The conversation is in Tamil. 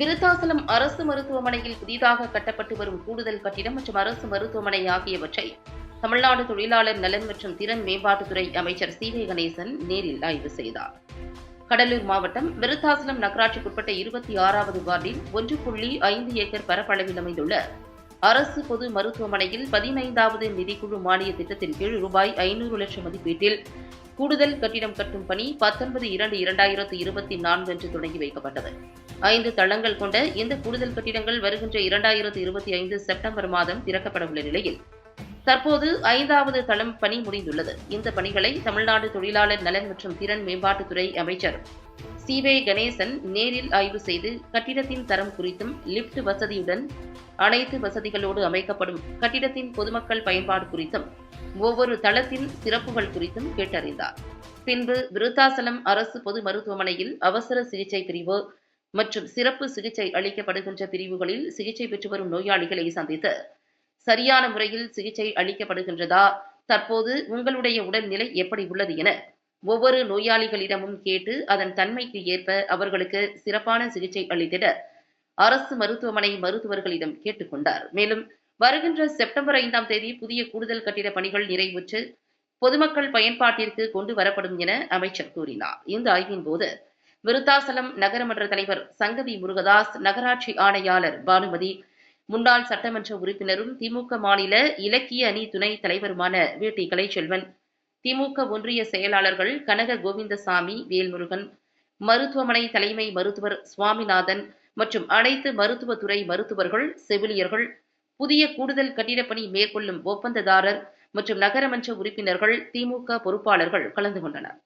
விருத்தாசலம் அரசு மருத்துவமனையில் புதிதாக கட்டப்பட்டு வரும் கூடுதல் கட்டிடம் மற்றும் அரசு மருத்துவமனை ஆகியவற்றை தமிழ்நாடு தொழிலாளர் நலன் மற்றும் திறன் மேம்பாட்டுத்துறை அமைச்சர் சி.வே. கணேசன் நேரில் ஆய்வு செய்தார். கடலூர் மாவட்டம் விருத்தாசலம் நகராட்சிக்குட்பட்ட 26வது வார்டில் 1.5 ஏக்கர் பரப்பளவில் அமைந்துள்ள அரசு பொது மருத்துவமனையில் 15வது நிதிக்குழு மானிய திட்டத்தின் கீழ் ரூபாய் 500 லட்சம் மதிப்பீட்டில் கூடுதல் கட்டிடம் கட்டும் பணி 19/2/2024 அன்று தொடங்கி வைக்கப்பட்டது. 5 தளங்கள் கொண்ட இந்த கூடுதல் கட்டிடங்கள் வருகின்ற 2025 செப்டம்பர் மாதம் திறக்கப்பட உள்ள நிலையில் தற்போது 5வது தளம் பணி முடிந்துள்ளது. இந்த பணிகளை தமிழ்நாடு தொழிலாளர் நலன் மற்றும் திறன் மேம்பாட்டுத்துறை அமைச்சர் சி.வே. கணேசன் நேரில் ஆய்வு செய்து கட்டிடத்தின் தரம் குறித்தும் லிப்ட் வசதியுடன் அனைத்து வசதிகளோடு அமைக்கப்படும் கட்டிடத்தின் பொதுமக்கள் பயன்பாடு குறித்தும் ஒவ்வொரு தளத்தின் சிறப்புகள் குறித்தும் கேட்டறிந்தார். பின்பு விருத்தாசலம் அரசு பொது மருத்துவமனையில் அவசர சிகிச்சை பிரிவு மற்றும் சிறப்பு சிகிச்சை அளிக்கப்படுகின்ற பிரிவுகளில் சிகிச்சை பெற்று வரும் நோயாளிகளை சந்தித்து சரியான முறையில் சிகிச்சை அளிக்கப்படுகின்றதா, தற்போது உங்களுடைய உடல்நிலை எப்படி உள்ளது என ஒவ்வொரு நோயாளிகளிடமும் கேட்டு அதன் தன்மைக்கு ஏற்ப அவர்களுக்கு சிறப்பான சிகிச்சை அளித்திட அரசு மருத்துவமனை மருத்துவர்களிடம் கேட்டுக் கொண்டார். மேலும் வருகின்ற செப்டம்பர் 5ஆம் தேதி புதிய கூடுதல் கட்டிட பணிகள் நிறைவுற்று பொதுமக்கள் பயன்பாட்டிற்கு கொண்டு வரப்படும் என அமைச்சர் கூறினார். இந்த ஆய்வின் போது விருத்தாசலம் நகரமன்ற தலைவர் சங்கவி முருகதாஸ், நகராட்சி ஆணையாளர் பானுமதி, முன்னாள் சட்டமன்ற உறுப்பினரும் திமுக மாநில இலக்கிய அணி துணைத் தலைவருமான வி.டி. கலைச்செல்வன், திமுக ஒன்றிய செயலாளர்கள் கனக கோவிந்தசாமி, வேல்முருகன், மருத்துவமனை தலைமை மருத்துவர் சுவாமிநாதன் மற்றும் அனைத்து மருத்துவத்துறை மருத்துவர்கள், செவிலியர்கள், புதிய கூடுதல் கட்டிடப் பணி மேற்கொள்ளும் ஒப்பந்ததாரர் மற்றும் நகரமன்ற உறுப்பினர்கள், திமுக பொறுப்பாளர்கள் கலந்து கொண்டனர்.